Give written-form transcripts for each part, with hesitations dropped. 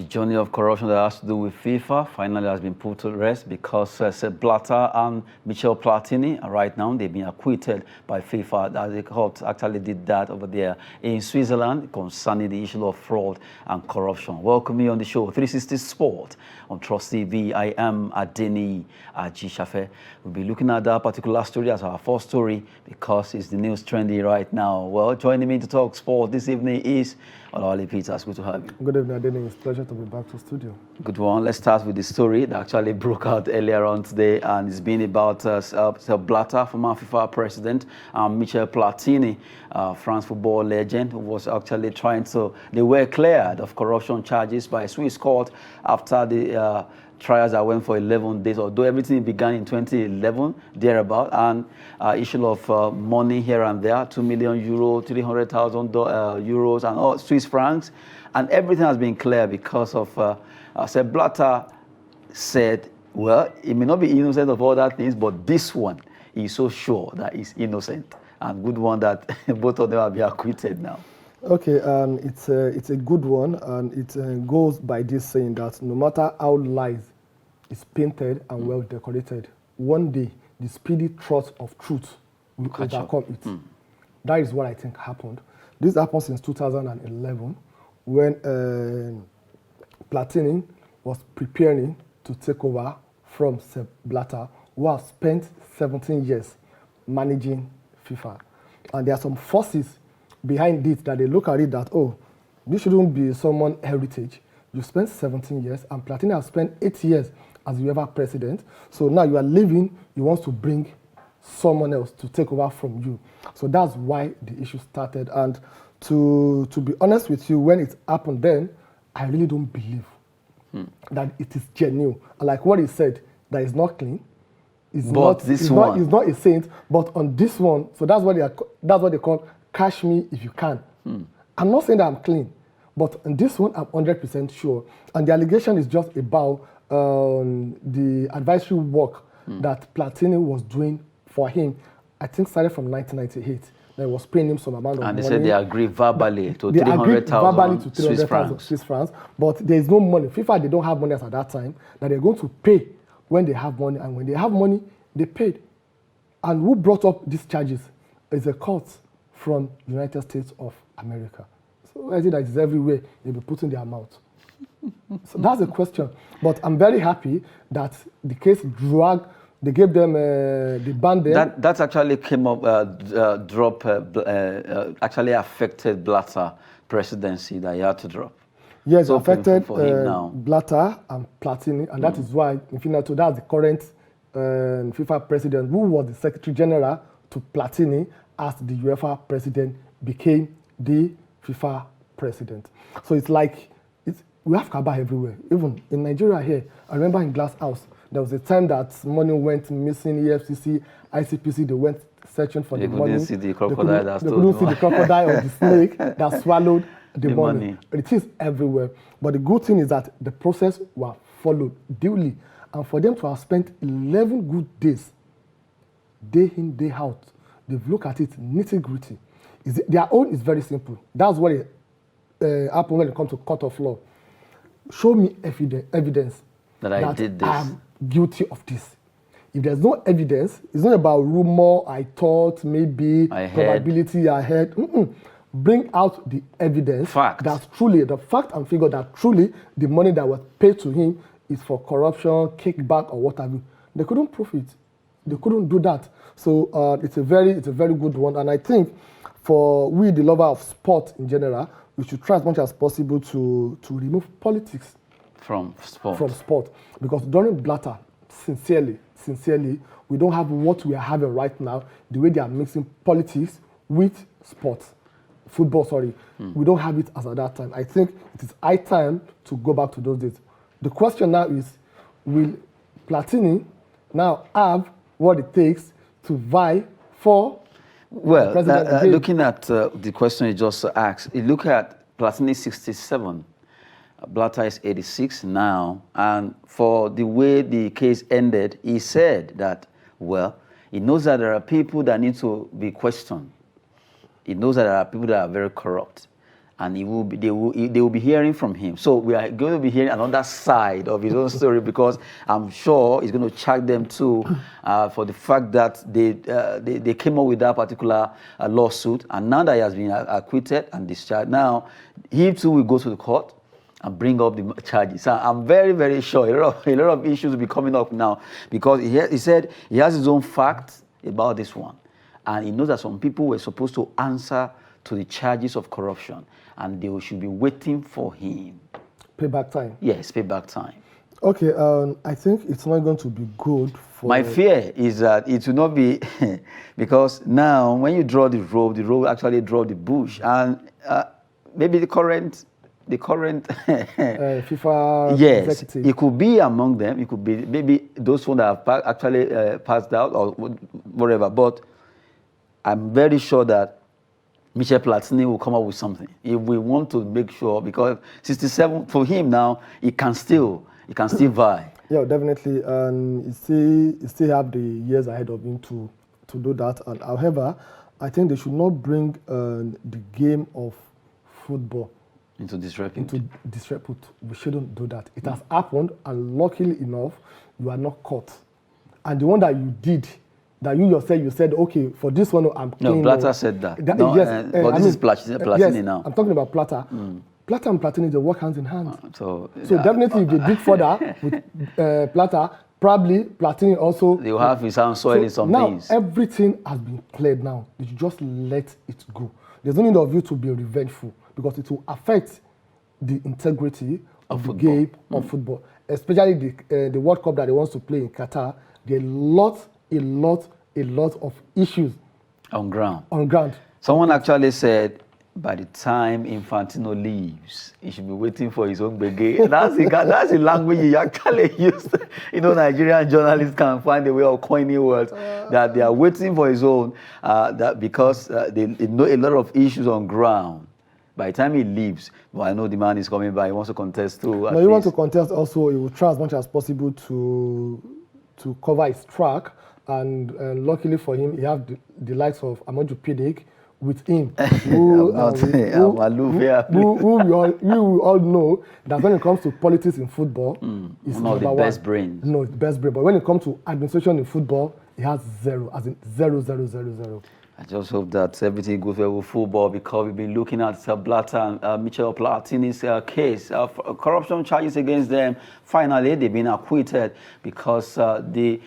journey of corruption that has to do with FIFA finally has been put to rest because Sepp Blatter and Michel Platini, right now, they've been acquitted by FIFA. The court actually did that over there in Switzerland concerning the issue of fraud and corruption. Welcome me on the show, 360 Sport on Trust TV. I am Adeni Ajishafe. We'll be looking at that particular story as our first story because it's the news trendy right now. Well, joining me to talk sport this evening is Olawale Peters. Good to have you. Good evening, Adeni. It's a pleasure to be back to studio. Good one. Let's start with the story that actually broke out earlier on today, and it's been about Sepp Blatter, former FIFA president, and Michel Platini, France football legend, who was actually they were cleared of corruption charges by a Swiss court after the trials that went for 11 days, although everything began in 2011, thereabout, and issue of money here and there, 2 million euro, 300,000 euros, and all Swiss francs, and everything has been clear because of Sepp Blatter said, well, he may not be innocent of all that things, but this one, he's so sure that he's innocent, and good one that both of them have been acquitted now. Okay, it's a good one, and it goes by this saying that no matter how lies is painted and well decorated, one day the speedy trot of truth will overcome it. That is what I think happened. This happened since 2011 when Platini was preparing to take over from Sepp Blatter, who has spent 17 years managing FIFA. And there are some forces behind it that they look at it that, oh, this shouldn't be someone's heritage. You spent 17 years, and Platini has spent 8 years as UEFA president. So now you are leaving, you want to bring someone else to take over from you. So that's why the issue started. And to be honest with you, when it happened then, I really don't believe that it is genuine. Like what he said, that is not clean. He's not a saint, but on this one, so that's what they call catch me if you can. I'm not saying that I'm clean, but on this one, I'm 100% sure. And the allegation is just about the advisory work that Platini was doing for him. I think started from 1998. They was paying him some amount of money. And they said they agreed verbally to 300,000 Swiss francs, but there is no money. FIFA, they don't have money at that time, that they're going to pay when they have money, and when they have money, they paid. And who brought up these charges is a court from the United States of America. So I think that is everywhere they'll be putting their mouth. So that's the question. But I'm very happy that the case dragged. They gave them, they banned them. That actually came up, actually affected Blatter presidency that he had to drop. Yes, so affected Blatter and Platini, and that is why, that's the current FIFA president, who was the Secretary General to Platini, as the UEFA president became the FIFA president. So it's like, we have Kaba everywhere. Even in Nigeria here, I remember in Glass House, there was a time that money went missing, EFCC, ICPC, they went searching for the money. They couldn't see the crocodile they couldn't see the crocodile or the snake that swallowed the money. It is everywhere. But the good thing is that the process was followed duly. And for them to have spent 11 good days, day in, day out, they've looked at it nitty-gritty. Their own is very simple. That's what happened when it comes to court of law. Show me evidence that I did this. I'm guilty of this. If there's no evidence, it's not about rumor, I thought, maybe, probability, I heard. Bring out the evidence. Fact. That's truly, the fact and figure that truly the money that was paid to him is for corruption, kickback, or what have you. They couldn't prove it. They couldn't do that. So it's a very good one. And I think for we, the lover of sport in general, we should try as much as possible to remove politics from sport. Because during Blatter, sincerely, we don't have what we are having right now, the way they are mixing politics with sports. Football, sorry. We don't have it as at that time. I think it is high time to go back to those days. The question now is, will Platini now have what it takes to vie for president? Looking at the question you just asked, you look at Platini 67, Blatter is 86 now, and for the way the case ended, he said that, well, he knows that there are people that need to be questioned. He knows that there are people that are very corrupt. and they will be hearing from him. So we are going to be hearing another side of his own story, because I'm sure he's going to charge them too for the fact that they came up with that particular lawsuit, and now that he has been acquitted and discharged, now he too will go to the court and bring up the charges. So I'm very, very sure a lot of issues will be coming up now, because he said he has his own facts about this one, and he knows that some people were supposed to answer to the charges of corruption, and they should be waiting for him. Payback time. Yes, payback time. Okay, I think it's not going to be good for... My fear is that it will not be, because now when you draw the road actually draw the bush, and maybe the current FIFA yes, executive. it could be among them. It could be maybe those ones that have actually passed out or whatever. But I'm very sure that Michel Platini will come up with something. If we want to make sure, because 67 for him now, he can still vie. Yeah, definitely, and he still have the years ahead of him to do that. And however, I think they should not bring the game of football into disrepute. We shouldn't do that. It has happened, and luckily enough, you are not caught. And the one that you did, that you yourself, you said, okay, for this one, I'm playing. No, Blatter said that. No, yes, but this is Platini yes, now. I'm talking about Blatter. Blatter and Platini, they work hand in hand. So definitely, if they dig further with Blatter, probably Platini also... They will have his own soil in some things. Now, everything has been cleared now. You should just let it go. There's no need of you to be revengeful, because it will affect the integrity of the game of football, especially the World Cup that they want to play in Qatar. There are a lot of issues on ground. Someone actually said, by the time Infantino leaves, he should be waiting for his own brigade. That's the language he actually used. Nigerian journalists can find a way of coining words, that they are waiting for his own, because they know a lot of issues on ground. By the time he leaves, well, I know the man is coming back. He wants to contest too. No, he wants to contest also. He will try as much as possible to cover his track. And luckily for him, he has the likes of Amadou Pinnick with him, who we all know that when it comes to politics in football, he's one of the best brains. No, the best brain. But when it comes to administration in football, he has zero, as in 0. I just hope that everything goes well with football, because we've been looking at Blatter and Michel Platini's case. Corruption charges against them, finally, they've been acquitted, because the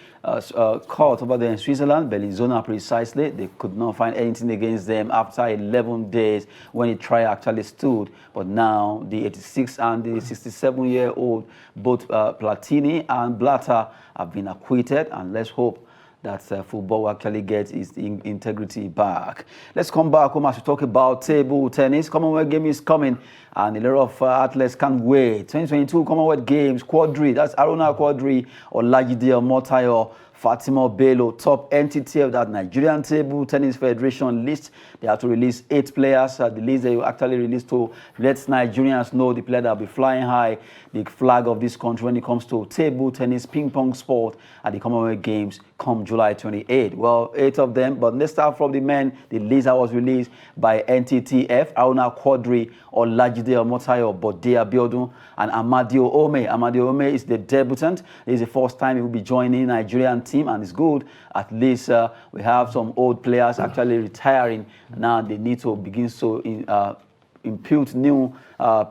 court over there in Switzerland, Bellinzona precisely, they could not find anything against them after 11 days when the trial actually stood. But now, the 86 and the 67-year-old, both Platini and Blatter, have been acquitted, and let's hope that football will actually get its integrity back. Let's come back home as we talk about table tennis. Commonwealth Games is coming, and a lot of athletes can't wait. 2022 Commonwealth Games, Quadri, that's Aruna Quadri, Olajide Omotayo, Fatima Bello, top entity of that Nigerian Table Tennis Federation list. They have to release 8 players. The list they will actually release to let Nigerians know the player that will be flying high, the flag of this country when it comes to table tennis, ping pong sport at the Commonwealth Games come July 28. Well, 8 of them, but let's start from the men. The list that was released by NTTF, Aruna Quadri, Olajide Omotayo, Bode Abiodun, and Amadio Ome. Amadio Ome is the debutant. This is the first time he will be joining Nigerian team, and it's good. At least we have some old players actually retiring. Now they need to begin to impute new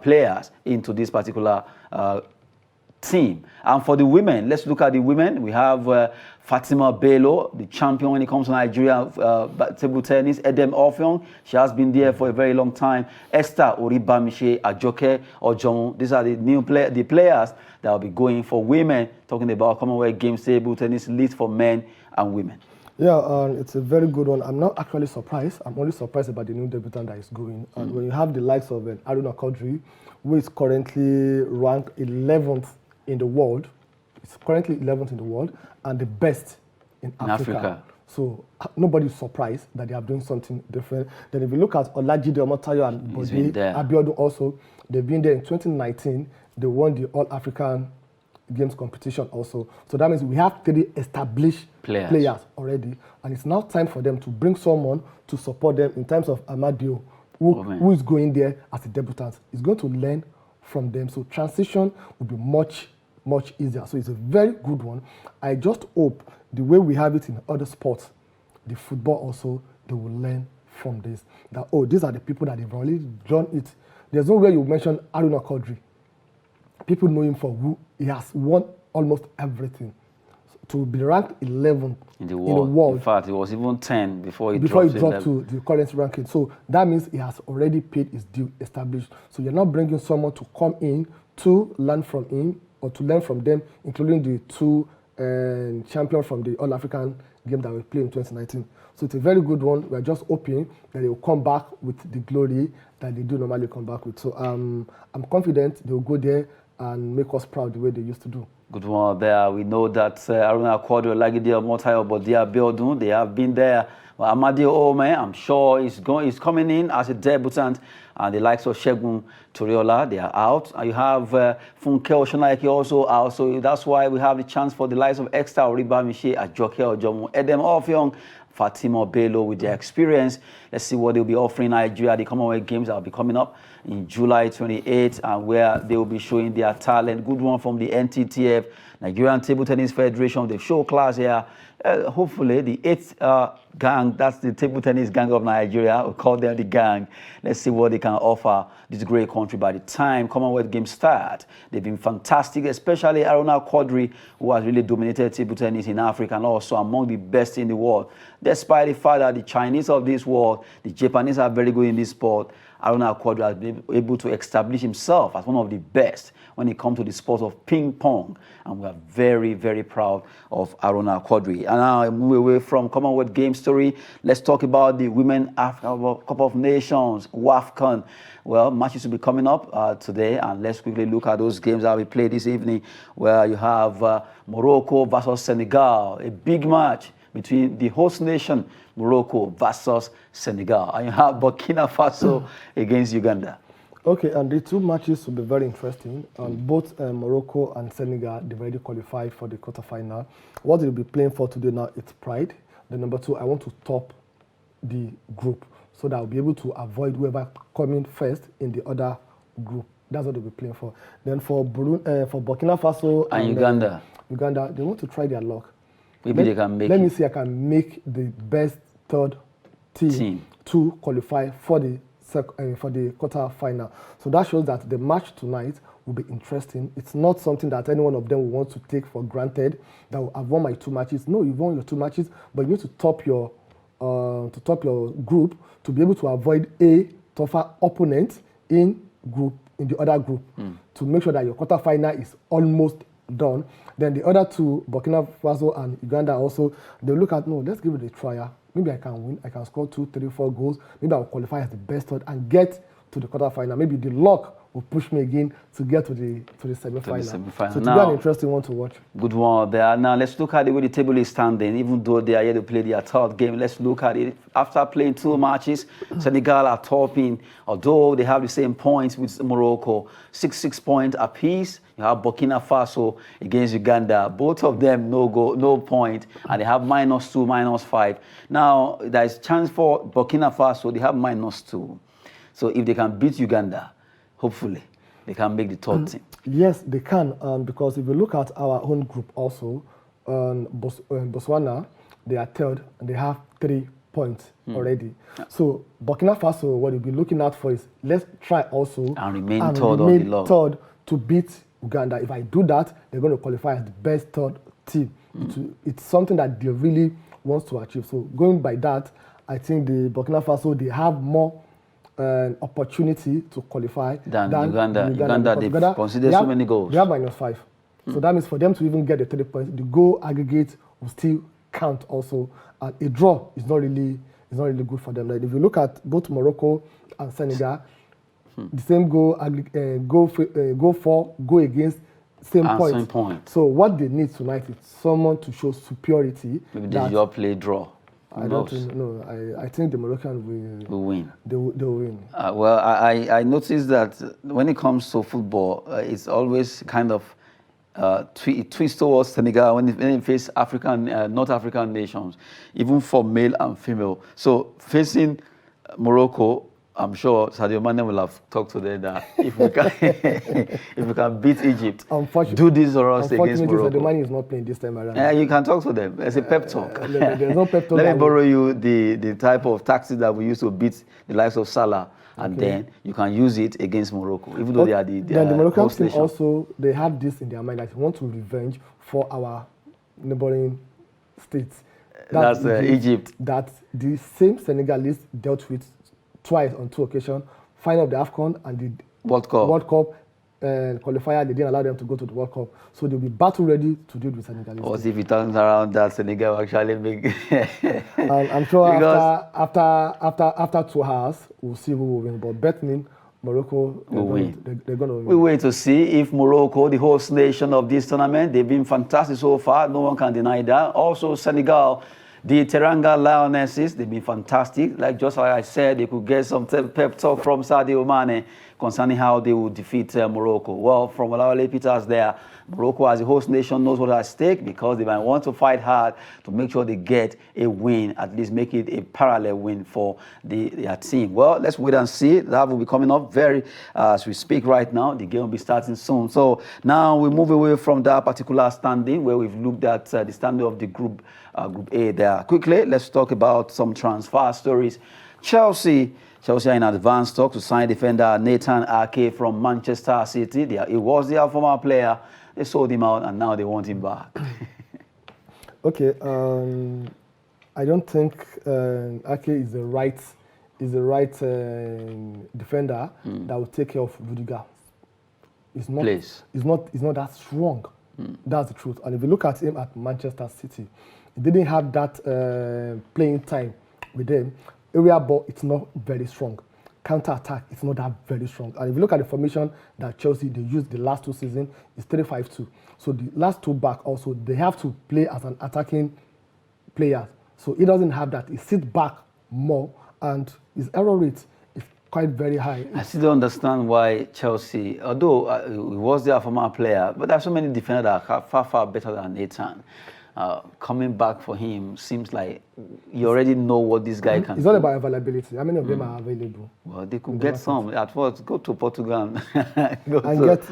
players into this particular team. And for the women, let's look at the women. We have Fatima Bello, the champion when it comes to Nigeria table tennis. Edem Orpheon, she has been there for a very long time. Esther Oribamiche, Ajoke Ojomo. These are the players that will be going for women, talking about Commonwealth Games table tennis list for men and women. Yeah, it's a very good one. I'm not actually surprised. I'm only surprised about the new debutant that is going. And when you have the likes of Aruna Quadri, who is currently ranked 11th in the world, it's currently 11th in the world, and the best in Africa. So nobody's surprised that they are doing something different. Then if you look at Olajide Omotayo and Bode Abiodun also, they've been there in 2019. They won the All-African Games competition also. So that means we have 3 established players already, and it's now time for them to bring someone to support them in terms of Amadio who is going there as a debutant. He's going to learn from them. So transition will be much easier. So it's a very good one. I just hope the way we have it in other sports, the football also, they will learn from this. That, oh, these are the people that they've already done it. There's no way you mention Aruna Quadri. People know him for who he has won almost everything. To be ranked 11th in the world. In fact, it was even 10 before he dropped to the current ranking. So that means he has already paid his due established. So you're not bringing someone to come in to learn from him or to learn from them, including the two champions from the All-African game that we played in 2019. So it's a very good one. We're just hoping that they will come back with the glory that they do normally come back with. So I'm confident they will go there and make us proud the way they used to do. Good one there. We know that Aruna Quadri, Olagide Omotayo, Bodia Biodun, they have been there. Well, Amadi Ome, I'm sure he's coming in as a debutant. And the likes of Segun Toriola, they are out. And you have Funke Oshonaike also out. So that's why we have the chance for the likes of Exta Oriba Michel, Ajoke Ojomo, Edem Ofyong, Fatima Bello with their experience. Let's see what they'll be offering Nigeria at the Commonwealth Games that will be coming up in July 28, and where they will be showing their talent. Good one from the NTTF, Nigerian Table Tennis Federation. They show class here. Hopefully, the 8th gang, that's the table tennis gang of Nigeria. We call them the gang. Let's see what they can offer this great country by the time Commonwealth Games start. They've been fantastic, especially Aruna Quadri, who has really dominated table tennis in Africa and also among the best in the world. Despite the fact that the Chinese of this world, the Japanese are very good in this sport, Aruna Quadri has been able to establish himself as one of the best when it comes to the sport of ping pong. And we are very, very proud of Aruna Quadri. And now I move away from Commonwealth Games story. Let's talk about the Women Africa Cup of Nations, WAFCON. Well, matches will be coming up today, and let's quickly look at those games that we played this evening, where you have Morocco versus Senegal, a big match between the host nation, Morocco versus Senegal. And you have Burkina Faso against Uganda. Okay, and the two matches will be very interesting. Both Morocco and Senegal, they've already qualified for the quarterfinal. What they'll be playing for today now, it's pride. The number two, I want to top the group so that I'll be able to avoid whoever coming first in the other group. That's what they'll be playing for. Then for Burkina Faso and Uganda, they want to try their luck. Maybe they can make Let me see, I can make the best third team to qualify for the quarter final. So that shows that the match tonight will be interesting. It's not something that any one of them will want to take for granted, that I've won my two matches. No, you've won your two matches, but you need to top your group to be able to avoid a tougher opponent in the other group to make sure that your quarter final is almost done. Then the other two, Burkina Faso and Uganda, also, they look at, no, let's give it a try. Maybe I can win. I can score 2, 3, 4 goals. Maybe I'll qualify as the best third and get to the quarterfinal. Maybe the luck will push me again to get to the semi-final. So it will be an interesting one to watch. Good one there. Now let's look at the way the table is standing. Even though they are yet to play their third game, let's look at it. After playing 2 matches, Senegal are topping. Although they have the same points with Morocco, 6 points apiece. You have Burkina Faso against Uganda. Both of them no point, and they have -2, -5. Now there is chance for Burkina Faso. They have -2. So if they can beat Uganda, hopefully they can make the third team. Yes, they can, because if you look at our own group also, Botswana, they are third and they have 3 points already. So Burkina Faso, what you'll be looking out for is, let's try also and remain third on the log. Third to beat Uganda. If I do that, they're going to qualify as the best third team. It's something that they really want to achieve. So going by that, I think the Burkina Faso, they have more opportunity to qualify than Uganda. Uganda, they've considered so many goals. They have -5. So that means for them to even get the 3 points, the goal aggregate will still count also. And a draw is not really good for them. Like if you look at both Morocco and Senegal, the same goal go against same point. So what they need tonight is someone to show superiority. Maybe they just play draw. I don't think, no. I think the Moroccans will win. They'll win. Well, I noticed that when it comes to football, it's always kind of twist towards Senegal when it faces North African nations, even for male and female. So facing Morocco, I'm sure Sadio Mane will have talked to them that if we can, if we can beat Egypt, do this or else against Morocco. Unfortunately, Sadio Mane is not playing this time around. Yeah, you can talk to them. It's a pep talk. There's no pep talk. Let me borrow you the type of tactics that we used to beat the likes of Salah, and then you can use it against Morocco, even though they are the Moroccan team also, they have this in their mind that they want to revenge for our neighboring states. That's Egypt. That the same Senegalese dealt with twice on 2 occasions, final of the AFCON and the World Cup qualifier. They didn't allow them to go to the World Cup, so they'll be battle ready to deal with Senegalese. Or if it turns around that Senegal actually make. I'm sure after 2 hours we'll see who will win. But betting Morocco will win. They're going to win. We wait to see if Morocco, the host nation of this tournament, they've been fantastic so far. No one can deny that. Also Senegal, the Teranga Lionesses, they've been fantastic. Just like I said, they could get some pep talk from Sadio Mane concerning how they will defeat Morocco. Well, from Olawale Peters there, Morocco as a host nation knows what's at stake because they might want to fight hard to make sure they get a win, at least make it a parallel win for their team. Well, let's wait and see. That will be coming up as we speak right now. The game will be starting soon. So now we move away from that particular standing where we've looked at the standing of the Group A there. Quickly, let's talk about some transfer stories. Chelsea are in advanced talk to sign defender Nathan Ake from Manchester City. He was their former player. They sold him out and now they want him back. Okay, I don't think Ake is the right defender that will take care of Rudiger. He's not that strong. That's the truth. And if you look at him at Manchester City, he didn't have that playing time with them. Area ball, it's not very strong. Counter-attack, it's not that very strong. And if you look at the formation that Chelsea, they used the last 2 seasons, it's 3-5-2. So the last 2 back also, they have to play as an attacking player. So he doesn't have that. He sits back more, and his error rate is quite very high. I still don't understand why Chelsea, although he was their former player, but there are so many defenders that are far, far better than Nathan. Coming back for him seems like you already know what this guy can do. It's all about availability. How many of them are available? Well, they could get some. At first, go to Portugal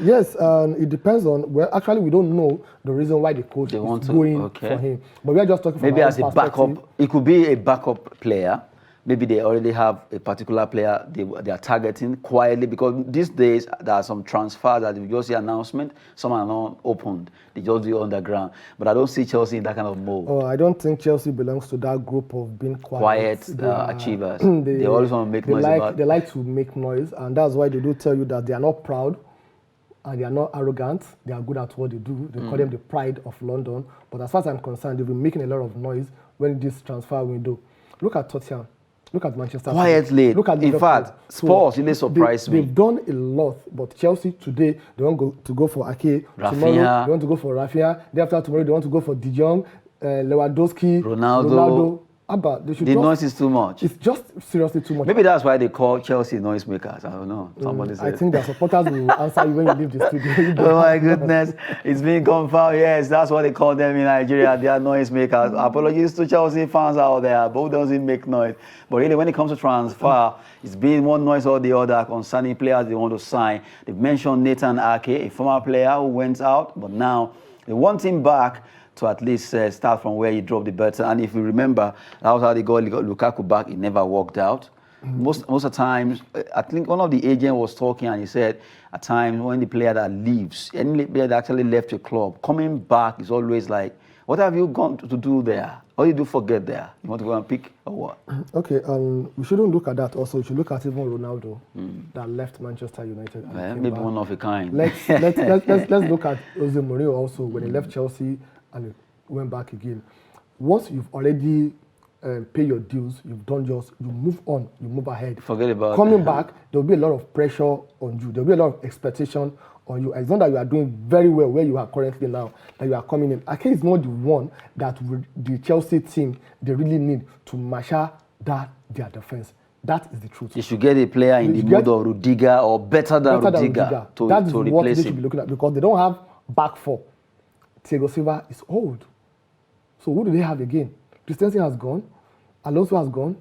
Yes, it depends on, well, actually, we don't know the reason why the coach is going for him. But we are just talking from maybe as a backup. It could be a backup player. Maybe they already have a particular player they are targeting quietly, because these days there are some transfers that you just see announcement, some are not opened. They just do it underground. But I don't see Chelsea in that kind of mode. Oh, I don't think Chelsea belongs to that group of being quiet achievers. They always want to make noise. They like to make noise, and that's why they do tell you that they are not proud and they are not arrogant. They are good at what they do. They call them the pride of London. But as far as I'm concerned, they've been making a lot of noise when this transfer window. Look at Tottenham. Look at Manchester City. Quietly. Look at in fact, Spurs really surprised me. They've done a lot, but Chelsea today, they want to go for Ake. Tomorrow, they want to go for Rafinha. Day after tomorrow, they want to go for De Jong, Lewandowski, Ronaldo. The noise is too much. It's just seriously too much. Maybe that's why they call Chelsea noisemakers. I don't know. Somebody said. I think their supporters will answer you when you leave the studio. Oh my goodness. It's been confirmed. Yes, that's what they call them in Nigeria. They are noisemakers. Apologies to Chelsea fans out there, but who doesn't make noise? But really, when it comes to transfer, it's been one noise or the other concerning players they want to sign. They've mentioned Nathan Ake, a former player who went out, but now they want him back to at least start from where he dropped the better. And if you remember, that was how they got Lukaku back. It never worked out. Most of the times, I think one of the agents was talking and he said, at times when the player that leaves, any player that actually left your club, coming back is always like, what have you gone to do there? What do you do forget there? You want to go and pick or what? Okay, we shouldn't look at that also. We should look at even Ronaldo that left Manchester United. Maybe back. One of a kind. Let's look at Jose Mourinho also when he left Chelsea and went back again. Once you've already paid your dues, you've done yours, you move on, you move ahead. Forget about coming back. There'll be a lot of pressure on you. There'll be a lot of expectation on you. As long as you are doing very well where you are currently now, that you are coming in. Ake is not the one that the Chelsea team they really need to master their defense. That is the truth. You should get a player in the mood of Rudiger or better than Rudiger to that is to what replace they him. should be looking at, because they don't have back four. Thiago Silva is old. So who do they have again? Christensen has gone. Alonso has gone.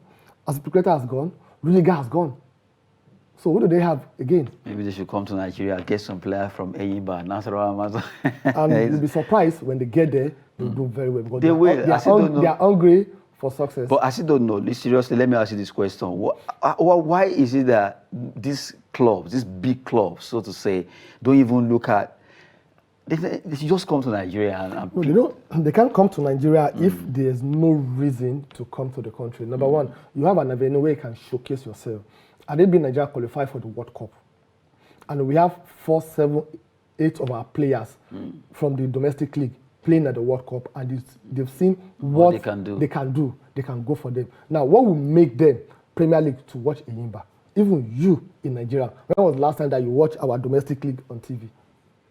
Azpilicueta has gone. Rudiger has gone. So what do they have again? Maybe they should come to Nigeria, get some player from Eyimba, Nasarawa, Amazon. And you'll be surprised when they get there, they'll do very well. Because They will. They are hungry for success. But I still don't know. Seriously, let me ask you this question. Why is it that these clubs, these big clubs, so to say, don't even look at... They should just come to Nigeria and no, they can't come to Nigeria if there's no reason to come to the country. Number one, you have an avenue where you can showcase yourself. And they've been Nigeria qualified for the World Cup. And we have 4, 7, 8 of our players from the domestic league playing at the World Cup, and they've seen what they can do. They can go for them. Now, what will make them Premier League to watch Eyimba? Even you in Nigeria, when was the last time that you watched our domestic league on TV?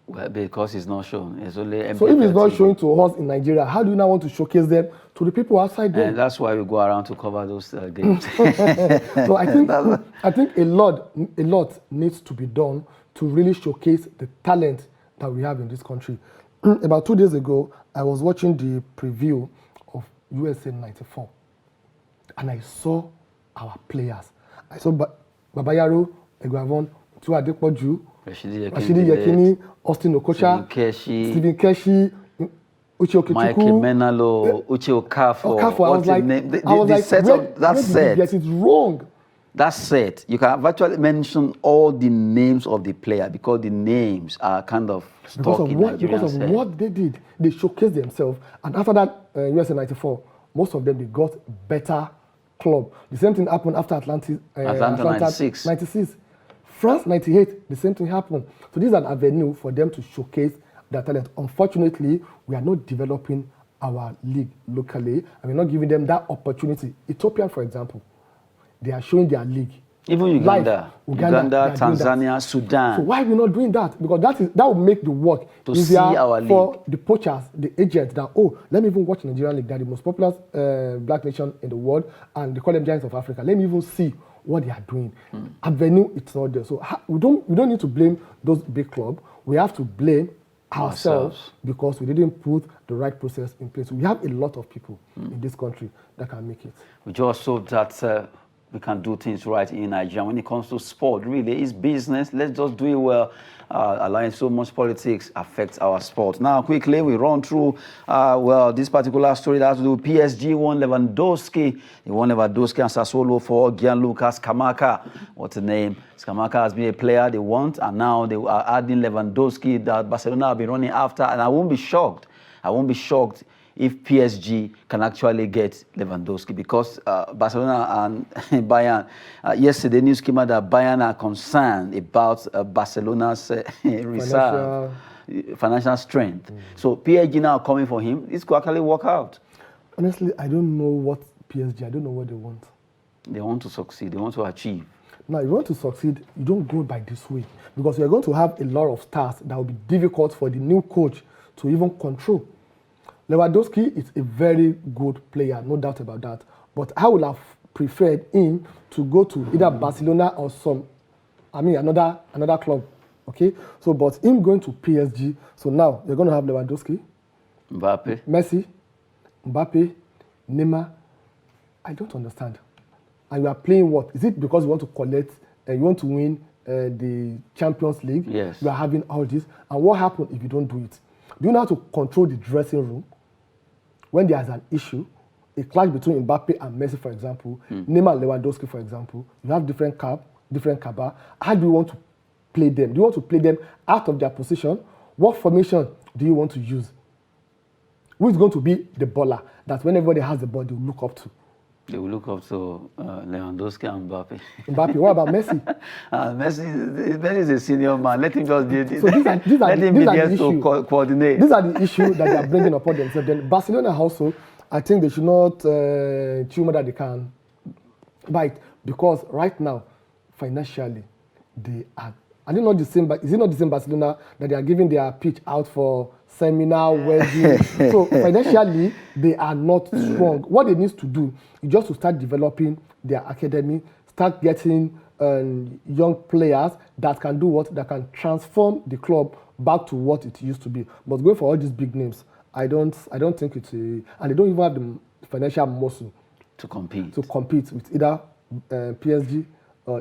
Well, because it's not shown. It's only MPFL. So if it's not showing to us in Nigeria, how do you now want to showcase them to the people outside there? And that's why we go around to cover those games. So I think a lot needs to be done to really showcase the talent that we have in this country. About 2 days ago, I was watching the preview of USA 94, and I saw our players. I saw Babayaro, Egwavon, Tuadepoju, Rashidi Yekini, Austin Okocha, Stephen Keshi, Uche Okechukwu, Michael Menalo, Uche Okafor. I was like, that set. Yes, it's wrong. That set, you can virtually mention all the names of the player because the names are kind of stuck in Nigerian Because of what they did, they showcased themselves. And after that, USA 94, most of them, they got better club. The same thing happened after Atlanta 96. France 98, the same thing happened. So this is an avenue for them to showcase their talent. Unfortunately, we are not developing our league locally, and we're not giving them that opportunity. Ethiopia, for example, they are showing their league. Even Uganda, Tanzania, Sudan. So why are we not doing that? Because that will make the work easier for the poachers, the agents that, let me even watch Nigerian league. They're the most popular black nation in the world, and they call them giants of Africa. Let me even see what they are doing. Avenue, it's not there. So we don't need to blame those big clubs. We have to blame ourselves because we didn't put the right process in place. We have a lot of people in this country that can make it. We just hope that we can do things right in Nigeria. When it comes to sport, really, it's business. Let's just do it well. Allowing so much politics affects our sport. Now, quickly, we run through, this particular story that has to do with PSG won Lewandowski. They won Lewandowski and Sassuolo for Gianluca Scamacca. What's the name? Scamacca has been a player they want, and now they are adding Lewandowski that Barcelona have been running after, and I won't be shocked. If PSG can actually get Lewandowski, because Barcelona and Bayern, yesterday news came out that Bayern are concerned about Barcelona's financial strength. So PSG now coming for him. This could actually work out. Honestly, I don't know what PSG, I don't know what they want. They want to succeed. They want to achieve. Now, if you want to succeed, you don't go by this way, because you're going to have a lot of stars that will be difficult for the new coach to even control. Lewandowski is a very good player, no doubt about that. But I would have preferred him to go to either Barcelona or another club. Okay? So, but him going to PSG, so now you're going to have Lewandowski, Mbappe, Messi, Mbappe, Neymar. I don't understand. And you are playing what? Is it because you want to collect and you want to win the Champions League? Yes. You are having all this. And what happens if you don't do it? Do you know how to control the dressing room? When there's an issue, a clash between Mbappe and Messi, for example, Neymar and Lewandowski, for example, you have different cabal. How do you want to play them? Do you want to play them out of their position? What formation do you want to use? Who is going to be the baller that when everybody has the ball, they will look up to? They will look up to Lewandowski and Mbappe. Mbappe, what about Messi? Messi is a senior man. Let him just be. So these are to coordinate. These are the issues that they are bringing upon themselves. Then Barcelona also, I think they should not chew more than they can bite, because right now, financially, they are. Is it not the same Barcelona that they are giving their pitch out for seminar, wedding? So financially, they are not strong. What they need to do is just to start developing their academy, start getting young players that can do what? That can transform the club back to what it used to be. But going for all these big names, I don't think it's and they don't even have the financial muscle to compete with either PSG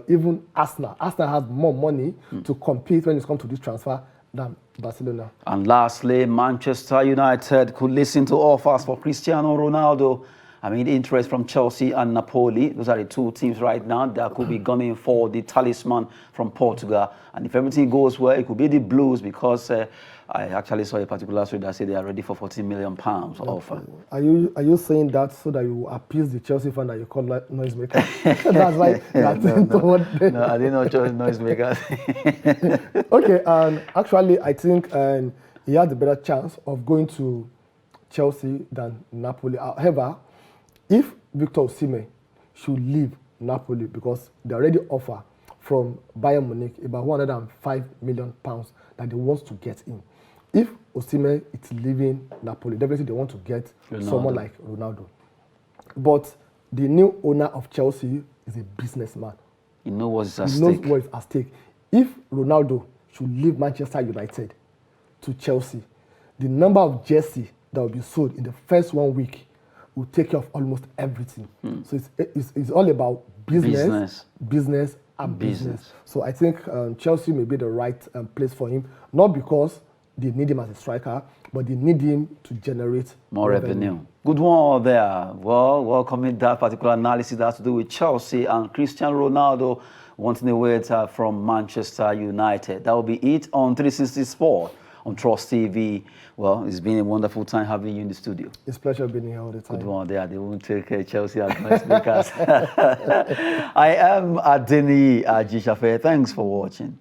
even Arsenal. Arsenal has more money to compete when it comes to this transfer than Barcelona. And lastly, Manchester United could listen to offers for Cristiano Ronaldo. I mean, interest from Chelsea and Napoli. Those are the two teams right now that could be gunning for the talisman from Portugal. And if everything goes well, it could be the Blues, because I actually saw a particular story that said they are ready for £14 million offer. Are you saying that so that you appease the Chelsea fan that you call noisemaker? That's why you are saying No, I didn't know noisemaker. Okay, and actually, I think he has a better chance of going to Chelsea than Napoli. However, if Victor Osimhen should leave Napoli, because they already offer from Bayern Munich about £105 million that they want to get in. If Osimhen is leaving Napoli, definitely they want to get someone like Ronaldo. But the new owner of Chelsea is a businessman. He knows what's at He stake. knows what is at stake. If Ronaldo should leave Manchester United to Chelsea, the number of jerseys that will be sold in the first 1 week will take care of almost everything. So it's all about business. So I think Chelsea may be the right place for him, not because they need him as a striker, but they need him to generate more revenue. Good one there. Well, welcoming that particular analysis that has to do with Chelsea and Cristiano Ronaldo wanting a word from Manchester United. That will be it on 360 Sport on Trust TV. Well, it's been a wonderful time having you in the studio. It's a pleasure being here all the time. Good one there. They won't take Chelsea as noisemakers. I am Adeni Ajishafe. Thanks for watching.